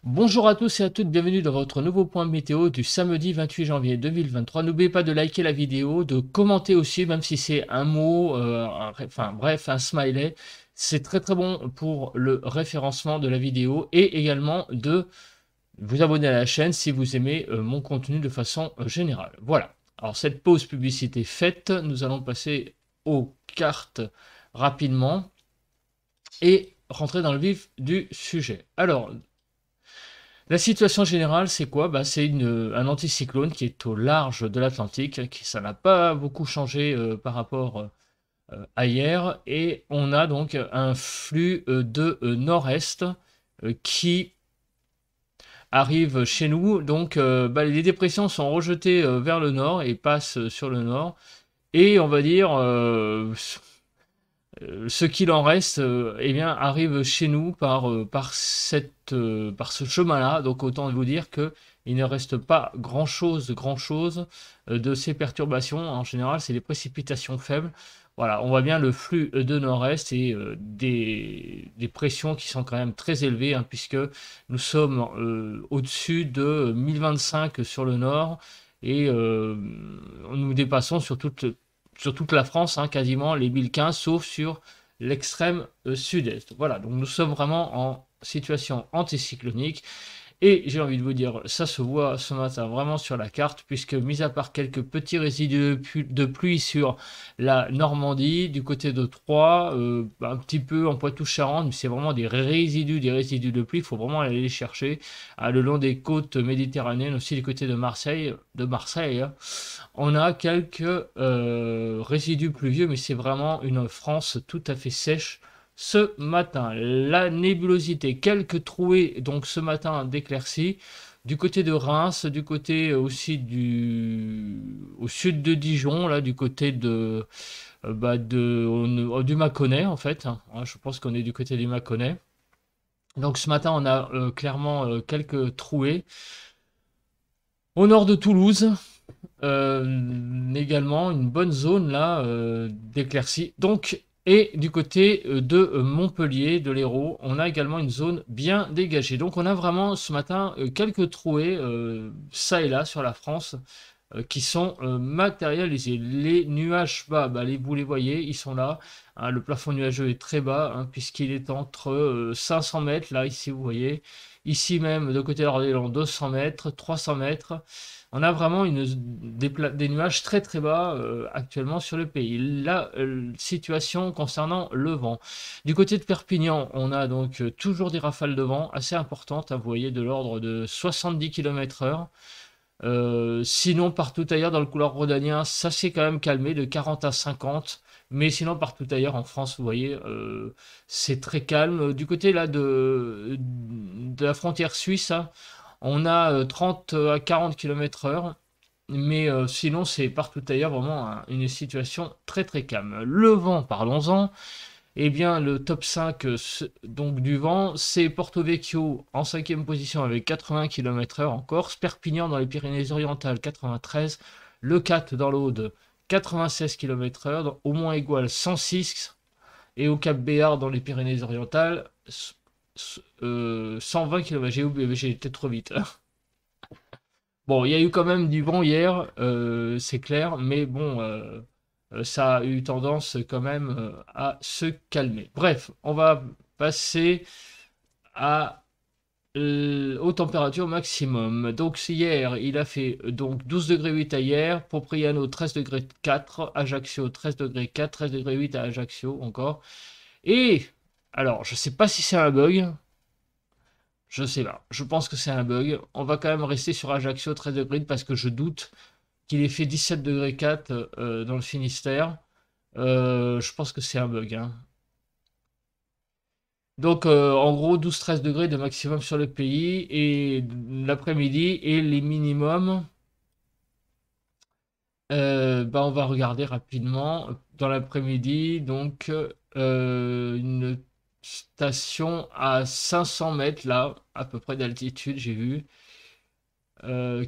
Bonjour à tous et à toutes, bienvenue dans votre nouveau point météo du samedi 28 janvier 2023. N'oubliez pas de liker la vidéo, de commenter aussi, même si c'est un mot, enfin bref, un smiley. C'est très très bon pour le référencement de la vidéo et également de vous abonner à la chaîne si vous aimez mon contenu de façon générale. Voilà. Alors cette pause publicité faite, nous allons passer aux cartes rapidement et rentrer dans le vif du sujet. Alors, la situation générale, c'est quoi? C'est un anticyclone qui est au large de l'Atlantique, ça n'a pas beaucoup changé par rapport à hier, et on a donc un flux de nord-est qui arrive chez nous. Donc les dépressions sont rejetées vers le nord et passent sur le nord, et on va dire ce qu'il en reste eh bien, arrive chez nous par ce chemin-là. Donc autant vous dire qu'il ne reste pas grand-chose de ces perturbations. En général, c'est des précipitations faibles. Voilà, on voit bien le flux de nord-est et des pressions qui sont quand même très élevées, hein, puisque nous sommes au-dessus de 1025 sur le nord et nous dépassons sur toute la France, hein, quasiment les 1015, sauf sur l'extrême sud-est. Voilà, donc nous sommes vraiment en situation anticyclonique. Et j'ai envie de vous dire, ça se voit ce matin vraiment sur la carte, puisque mis à part quelques petits résidus de pluie sur la Normandie, du côté de Troyes, un petit peu en Poitou-Charentes, mais c'est vraiment des résidus de pluie, il faut vraiment aller les chercher le long des côtes méditerranéennes, aussi du côté de Marseille, hein. On a quelques résidus pluvieux, mais c'est vraiment une France tout à fait sèche ce matin. La nébulosité, quelques trouées donc ce matin d'éclaircies du côté de Reims, du côté aussi au sud de Dijon, là du côté du Mâconnais en fait, hein. Je pense qu'on est du côté du Mâconnais. Donc ce matin on a clairement quelques trouées. Au nord de Toulouse, également une bonne zone là d'éclaircie. Donc, et du côté de Montpellier, de l'Hérault, on a également une zone bien dégagée. Donc on a vraiment ce matin quelques trouées ça et là sur la France qui sont matérialisées. Les nuages bas, vous les voyez, ils sont là, hein. Le plafond nuageux est très bas, hein, puisqu'il est entre 500 mètres, là, ici, vous voyez. Ici même, de côté de l'Ardélon, 200 mètres, 300 mètres. On a vraiment des nuages très très bas actuellement sur le pays. La situation concernant le vent. Du côté de Perpignan, on a donc toujours des rafales de vent assez importantes, hein, vous voyez, de l'ordre de 70 km/h. Sinon, partout ailleurs dans le couloir rhodanien, ça s'est quand même calmé de 40 à 50. Mais sinon, partout ailleurs en France, vous voyez, c'est très calme. Du côté là de la frontière suisse, hein, on a 30 à 40 km/h. Mais sinon, c'est partout ailleurs vraiment une situation très très calme. Le vent, parlons-en. Eh bien, le top 5 donc, du vent, c'est Porto Vecchio en 5e position avec 80 km/h en Corse, Perpignan dans les Pyrénées-Orientales 93, Le Cat dans l'Aude 96 km/h, au Mont-Aigoual 106 et au Cap Béar dans les Pyrénées-Orientales 120 km. J'ai oublié, j'ai été trop vite. Bon, il y a eu quand même du vent hier, c'est clair, mais bon, ça a eu tendance quand même à se calmer. Bref, on va passer aux températures maximum. Donc hier, il a fait donc 12 degrés 8 à hier, Propriano 13 degrés 4, Ajaccio 13 degrés 4, 13 degrés 8 à Ajaccio encore. Et alors, je sais pas si c'est un bug. Je sais pas. Je pense que c'est un bug. On va quand même rester sur Ajaccio 13 degrés parce que je doute qu'il ait fait 17 degrés 4 dans le Finistère. Je pense que c'est un bug, hein. Donc en gros 12-13 degrés de maximum sur le pays et l'après-midi et les minimums. On va regarder rapidement dans l'après-midi. Donc une station à 500 mètres là, à peu près d'altitude, j'ai vu,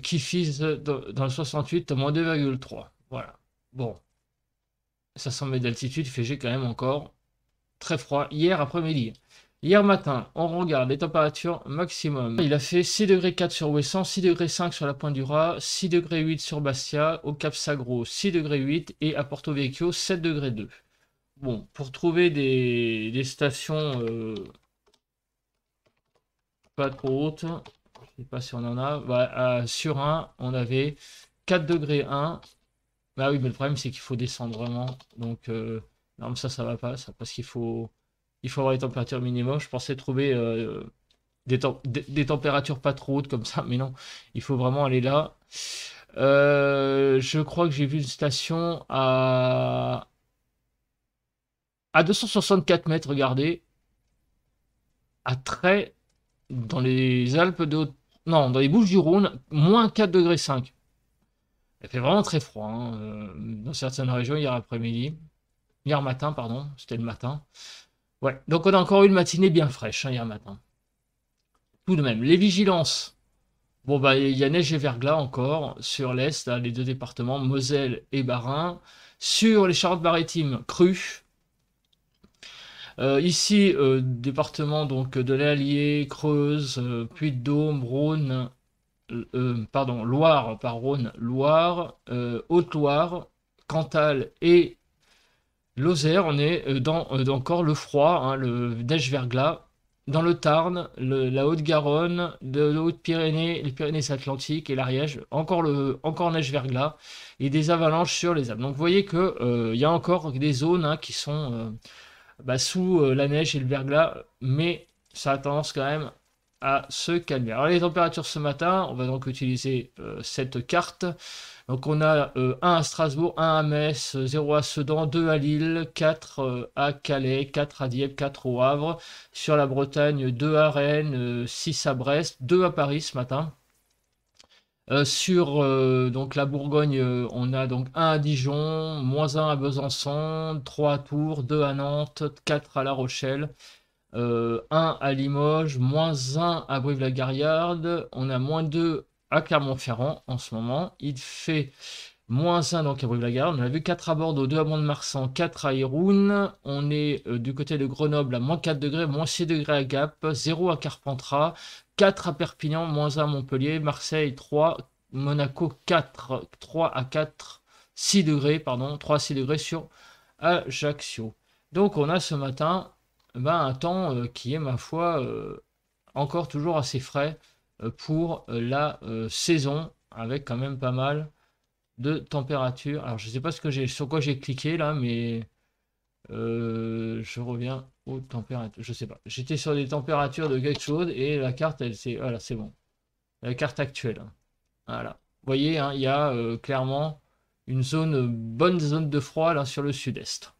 qui fise dans le 68 à moins 2,3. Voilà. Bon, 500 mètres d'altitude, il fait quand même encore très froid hier après-midi. Hier matin, on regarde les températures maximum. Il a fait 6 degrés 4 sur Ouessant, 6 degrés 5 sur la Pointe du Raz, 6 degrés 8 sur Bastia, au Cap Sagro 6 degrés 8 et à Porto Vecchio 7 degrés 2. Bon, pour trouver des stations pas trop hautes, je sais pas si on en a, bah, sur 1, on avait 4 degrés 1. Bah oui, mais le problème c'est qu'il faut descendre vraiment. Donc, non, mais ça va pas, ça, parce il faut avoir les températures minimum. Je pensais trouver des températures pas trop hautes comme ça, mais non, il faut vraiment aller là. Je crois que j'ai vu une station à 264 mètres, regardez, à très, dans les Alpes de Haute... Non, dans les Bouches-du-Rhône, moins 4 degrés 5. Il fait vraiment très froid, hein, dans certaines régions hier après-midi. Hier matin, pardon, c'était le matin. Ouais, donc on a encore eu une matinée bien fraîche, hein, hier matin. Tout de même, les vigilances. Bon, bah, il y a neige et verglas encore sur l'Est, les deux départements, Moselle et Bas-Rhin. Sur les Charentes-Maritimes, crue. Ici, département donc de l'Allier, Creuse, Puy-de-Dôme, Rhône, pardon, Loire, pas Rhône, Loire, Haute-Loire, Cantal et Lozère. On est dans encore le froid, hein, le neige-verglas. Dans le Tarn, la Haute-Garonne, de Haute-Pyrénées, les Pyrénées-Atlantiques et l'Ariège, encore neige-verglas et des avalanches sur les Alpes. Donc vous voyez que il y a encore des zones, hein, qui sont sous la neige et le verglas, mais ça a tendance quand même à se calmer. Alors les températures ce matin, on va donc utiliser cette carte. Donc on a 1 à Strasbourg, 1 à Metz, 0 à Sedan, 2 à Lille, 4 à Calais, 4 à Dieppe, 4 au Havre. Sur la Bretagne, 2 à Rennes, 6 à Brest, 2 à Paris ce matin. Sur donc la Bourgogne, on a donc 1 à Dijon, moins 1 à Besançon, 3 à Tours, 2 à Nantes, 4 à La Rochelle, 1 à Limoges, moins 1 à Brive-la-Gaillarde, on a moins 2 à Clermont-Ferrand en ce moment. Il fait moins 1 donc à Brive-la-Gaillarde. On a vu 4 à Bordeaux, 2 à Mont-de-Marsan, 4 à Irun. On est du côté de Grenoble à moins 4 degrés, moins 6 degrés à Gap, 0 à Carpentras, 4 à Perpignan, moins 1 à Montpellier, Marseille 3, Monaco 4, 3 à 4, 6 degrés, pardon, 3 à 6 degrés sur Ajaccio. Donc on a ce matin un temps qui est, ma foi, encore toujours assez frais pour la saison, avec quand même pas mal de température. Alors je sais pas sur quoi j'ai cliqué là, mais je reviens aux températures. Je sais pas. J'étais sur des températures de quelque chose et la carte, elle c'est voilà, c'est bon. La carte actuelle. Voilà. Vous voyez, hein, il y a clairement une bonne zone de froid là sur le sud-est.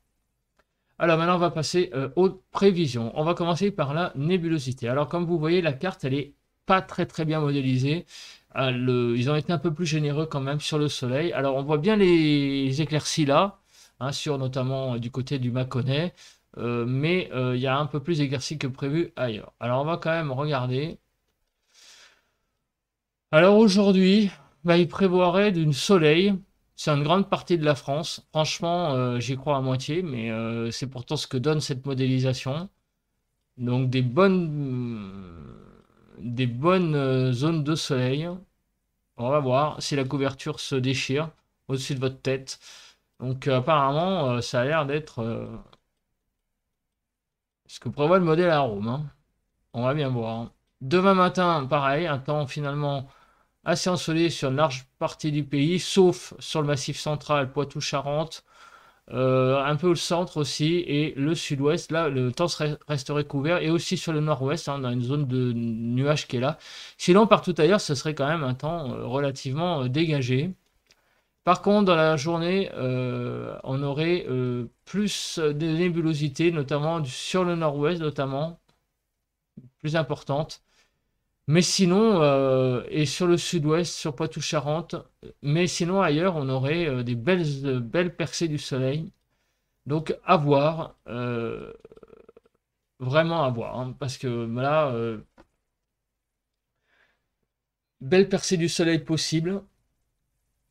Alors maintenant, on va passer aux prévisions. On va commencer par la nébulosité. Alors comme vous voyez, la carte, elle est pas très très bien modélisée. Ils ont été un peu plus généreux quand même sur le soleil. Alors on voit bien les éclaircies là, hein, sur notamment du côté du Mâconnais. Mais il y a un peu plus d'éclaircies que prévu ailleurs. Alors on va quand même regarder. Alors aujourd'hui, il prévoirait d'une soleil sur une grande partie de la France. Franchement, j'y crois à moitié, mais c'est pourtant ce que donne cette modélisation. Donc des bonnes zones de soleil. On va voir si la couverture se déchire au-dessus de votre tête. Donc apparemment, ça a l'air d'être ce que prévoit le modèle à Rome, hein. On va bien voir. Demain matin, pareil, un temps finalement assez ensoleillé sur une large partie du pays, sauf sur le massif central, Poitou-Charentes, un peu le centre aussi, et le sud-ouest. Là, le temps resterait couvert, et aussi sur le nord-ouest, hein, on a une zone de nuages qui est là. Sinon, partout ailleurs, ce serait quand même un temps relativement dégagé. Par contre, dans la journée, on aurait plus de nébulosité, notamment sur le nord-ouest, notamment, plus importante. Mais sinon, et sur le sud-ouest, sur Poitou-Charentes, mais sinon ailleurs, on aurait des belles percées du soleil. Donc à voir, vraiment à voir, hein, parce que là, belle percée du soleil possible,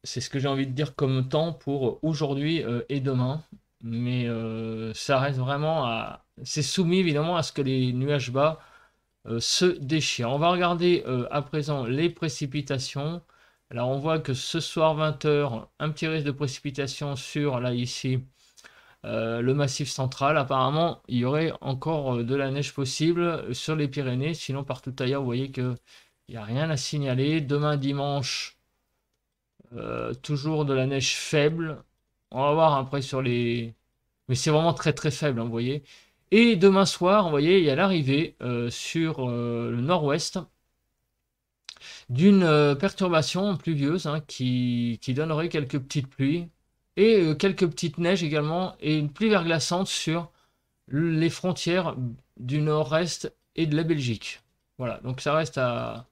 c'est ce que j'ai envie de dire comme temps pour aujourd'hui et demain. mais ça reste vraiment à... C'est soumis évidemment à ce que les nuages bas se déchirent. On va regarder à présent les précipitations. Alors on voit que ce soir 20 h, un petit risque de précipitation sur, là ici, le massif central. Apparemment, il y aurait encore de la neige possible sur les Pyrénées. Sinon, partout ailleurs, vous voyez qu'il n'y a rien à signaler. Demain dimanche, toujours de la neige faible. On va voir après sur les... Mais c'est vraiment très très faible, hein, vous voyez. Et demain soir, vous voyez, il y a l'arrivée sur le nord-ouest d'une perturbation pluvieuse, hein, qui donnerait quelques petites pluies et quelques petites neiges également et une pluie verglaçante sur les frontières du nord-est et de la Belgique. Voilà, donc ça reste à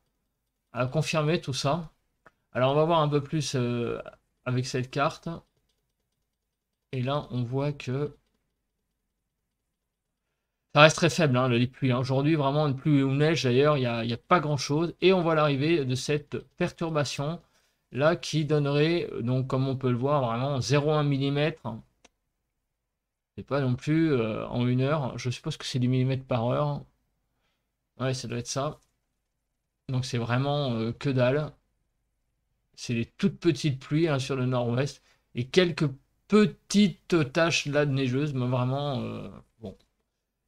confirmer tout ça. Alors on va voir un peu plus avec cette carte. Et là, on voit que ça reste très faible, hein, les pluies, hein. Aujourd'hui, vraiment, une pluie ou neige, d'ailleurs, il n'y a pas grand-chose. Et on voit l'arrivée de cette perturbation, là, qui donnerait, donc, comme on peut le voir, vraiment 0,1 mm. C'est pas non plus en 1 heure. Je suppose que c'est du millimètre par heure. Ouais, ça doit être ça. Donc, c'est vraiment que dalle. C'est des toutes petites pluies, hein, sur le nord-ouest. Et quelques petites taches, là, de neigeuses, mais vraiment, bon.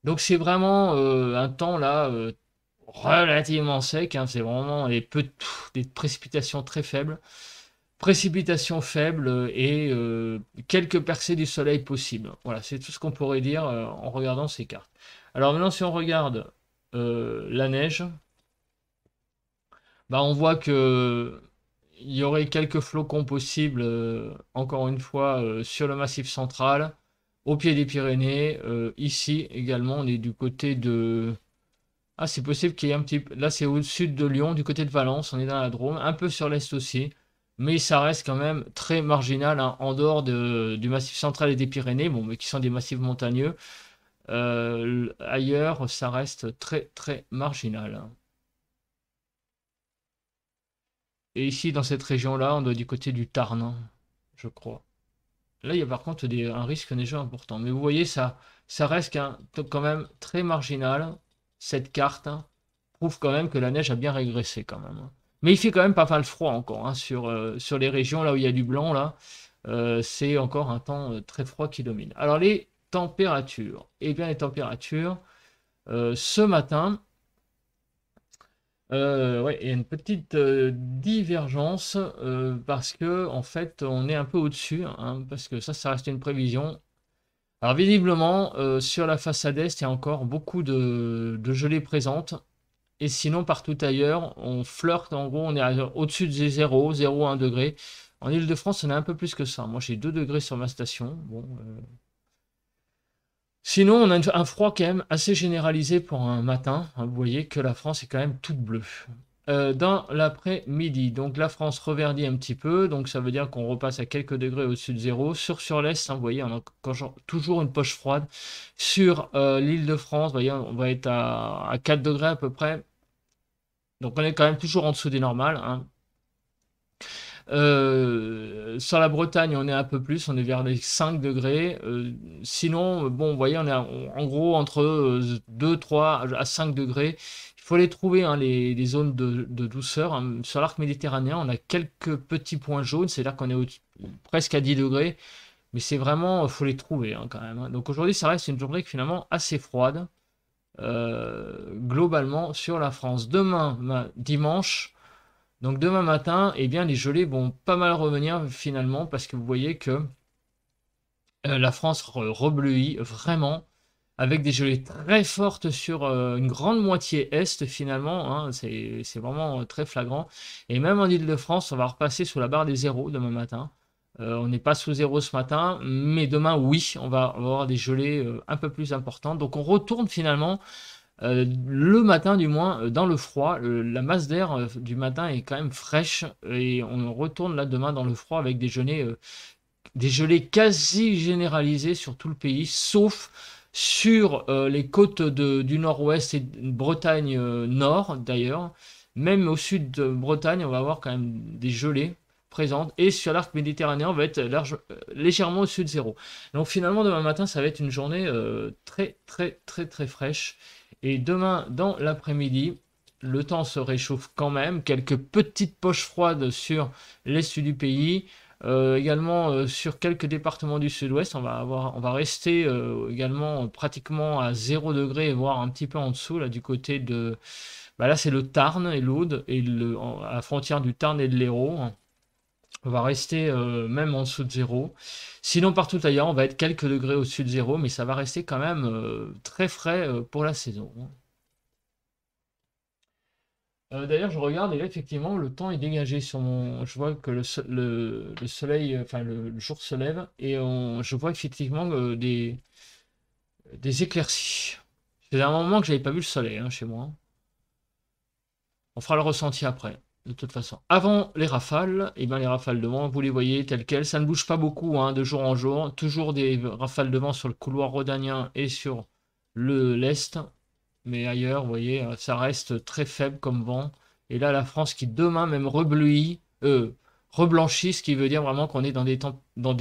Donc c'est vraiment un temps là relativement sec, hein. C'est vraiment des précipitations très faibles. Précipitations faibles et quelques percées du soleil possibles. Voilà, c'est tout ce qu'on pourrait dire en regardant ces cartes. Alors maintenant, si on regarde la neige, bah, on voit que il y aurait quelques flocons possibles, encore une fois, sur le massif central, au pied des Pyrénées. Ici également, on est du côté de... Ah, c'est possible qu'il y ait un petit... Là, c'est au sud de Lyon, du côté de Valence, on est dans la Drôme, un peu sur l'est aussi. Mais ça reste quand même très marginal, hein, en dehors du massif central et des Pyrénées, bon, mais qui sont des massifs montagneux. Ailleurs, ça reste très très marginal, hein. Et ici, dans cette région-là, on doit du côté du Tarn, hein, je crois. Là, il y a par contre un risque neigeux important. Mais vous voyez, ça reste quand même très marginal. Cette carte, hein, prouve quand même que la neige a bien régressé quand même, hein. Mais il fait quand même pas mal froid encore, hein, sur les régions là où il y a du blanc. Là, c'est encore un temps très froid qui domine. Alors les températures. Eh bien les températures, ce matin... ouais, il y a une petite divergence parce que en fait on est un peu au-dessus, hein, parce que ça reste une prévision. Alors visiblement sur la façade est, il y a encore beaucoup de gelée présente. Et sinon partout ailleurs, on flirte, en gros on est au-dessus de 0, 1 degré. En Île-de-France, on est un peu plus que ça. Moi j'ai 2 degrés sur ma station. Bon, sinon, on a un froid quand même assez généralisé pour un matin. Vous voyez que la France est quand même toute bleue. Dans l'après-midi, donc la France reverdit un petit peu, donc ça veut dire qu'on repasse à quelques degrés au-dessus de zéro. Sur l'Est, hein, vous voyez, on a toujours une poche froide. Sur l'île de France, vous voyez, on va être à 4 degrés à peu près. Donc on est quand même toujours en dessous des normales, hein. Sur la Bretagne, on est un peu plus, on est vers les 5 degrés. Sinon, bon, vous voyez, on est en gros entre 2, 3 à 5 degrés. Il faut les trouver, hein, les zones de douceur, hein. Sur l'arc méditerranéen, on a quelques petits points jaunes, c'est-à-dire qu'on est presque à 10 degrés. Mais c'est vraiment, il faut les trouver, hein, quand même, hein. Donc aujourd'hui, ça reste une journée finalement assez froide, globalement, sur la France. Demain, dimanche... Donc demain matin, eh bien, les gelées vont pas mal revenir finalement parce que vous voyez que la France rebleuit vraiment avec des gelées très fortes sur une grande moitié est finalement, hein. C'est vraiment très flagrant. Et même en Île-de-France, on va repasser sous la barre des zéros demain matin. On n'est pas sous zéro ce matin, mais demain, oui, on va avoir des gelées un peu plus importantes. Donc on retourne finalement le matin du moins dans le froid. La masse d'air du matin est quand même fraîche et on retourne là demain dans le froid avec des gelées quasi généralisées sur tout le pays, sauf sur les côtes du nord-ouest et de Bretagne nord d'ailleurs. Même au sud de Bretagne, on va avoir quand même des gelées présente, et sur l'arc méditerranéen, on va être légèrement au-dessus de 0. Donc finalement, demain matin, ça va être une journée très fraîche. Et demain, dans l'après-midi, le temps se réchauffe quand même. Quelques petites poches froides sur l'est du pays. Également sur quelques départements du sud-ouest, on va rester également pratiquement à 0 degré, voire un petit peu en dessous, là, du côté de... Bah là, c'est le Tarn et l'Aude, et à la frontière du Tarn et de l'Hérault. On va rester même en dessous de 0. Sinon, partout ailleurs, on va être quelques degrés au-dessus de 0, mais ça va rester quand même très frais pour la saison. D'ailleurs, je regarde et là, effectivement, le temps est dégagé sur mon. Je vois que le soleil, enfin le jour se lève et je vois effectivement des éclaircies. C'est un moment que j'avais pas vu le soleil chez moi. On fera le ressenti après, de toute façon. Avant les rafales, et bien les rafales de vent, vous les voyez telles quelles. Ça ne bouge pas beaucoup de jour en jour. Toujours des rafales de vent sur le couloir rhodanien et sur l'est. Mais ailleurs, vous voyez, ça reste très faible comme vent. Et là, la France qui demain même reblanchit, ce qui veut dire vraiment qu'on est dans des temps, oh,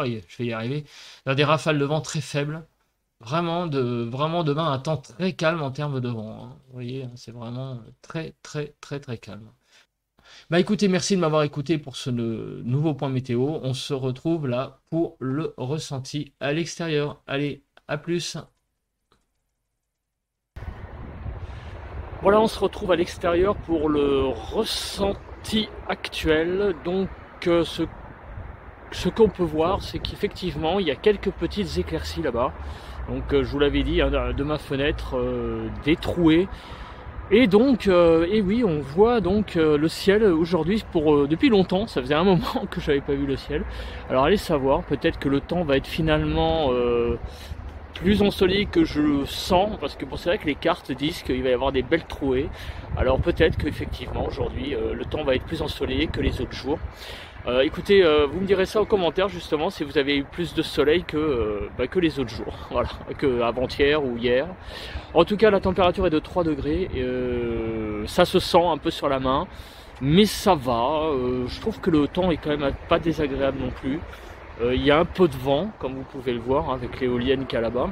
je vais y arriver, dans des rafales de vent très faibles. Vraiment demain un temps très calme en termes de vent. Vous voyez, c'est vraiment très calme. Bah écoutez, merci de m'avoir écouté pour ce nouveau point météo. On se retrouve là pour le ressenti à l'extérieur. Allez, à plus. Voilà, on se retrouve à l'extérieur pour le ressenti actuel. Donc, ce qu'on peut voir, c'est qu'effectivement, il y a quelques petites éclaircies là-bas. Donc, je vous l'avais dit, de ma fenêtre, des trouées. Et donc, et oui, on voit donc le ciel aujourd'hui depuis longtemps. Ça faisait un moment que j'avais pas vu le ciel. Alors, allez savoir, peut-être que le temps va être finalement... plus ensoleillé que je le sens, parce que bon, c'est vrai que les cartes disent qu'il va y avoir des belles trouées. Alors peut-être qu'effectivement aujourd'hui le temps va être plus ensoleillé que les autres jours. Écoutez, vous me direz ça en commentaire justement si vous avez eu plus de soleil que les autres jours, voilà, que avant-hier ou hier. En tout cas, la température est de 3 degrés, ça se sent un peu sur la main, mais ça va. Je trouve que le temps est quand même pas désagréable non plus. Il y a un peu de vent, comme vous pouvez le voir, avec l'éolienne qu'il y a là-bas.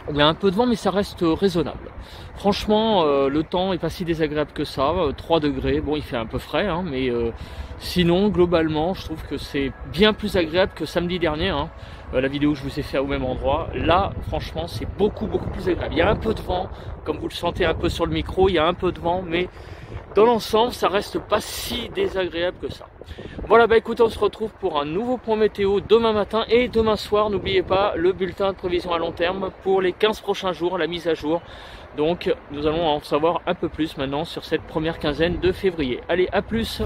Il y a un peu de vent, mais ça reste raisonnable. Franchement, le temps est pas si désagréable que ça. 3 degrés, bon, il fait un peu frais, mais sinon, globalement, je trouve que c'est bien plus agréable que samedi dernier. La vidéo que je vous ai fait au même endroit. Là, franchement, c'est beaucoup plus agréable. Il y a un peu de vent, comme vous le sentez un peu sur le micro, il y a un peu de vent, mais dans l'ensemble, ça reste pas si désagréable que ça. Voilà, bah écoutez, on se retrouve pour un nouveau point météo demain matin et demain soir. N'oubliez pas le bulletin de prévision à long terme pour les 15 prochains jours, la mise à jour. Donc, nous allons en savoir un peu plus maintenant sur cette première quinzaine de février. Allez, à plus!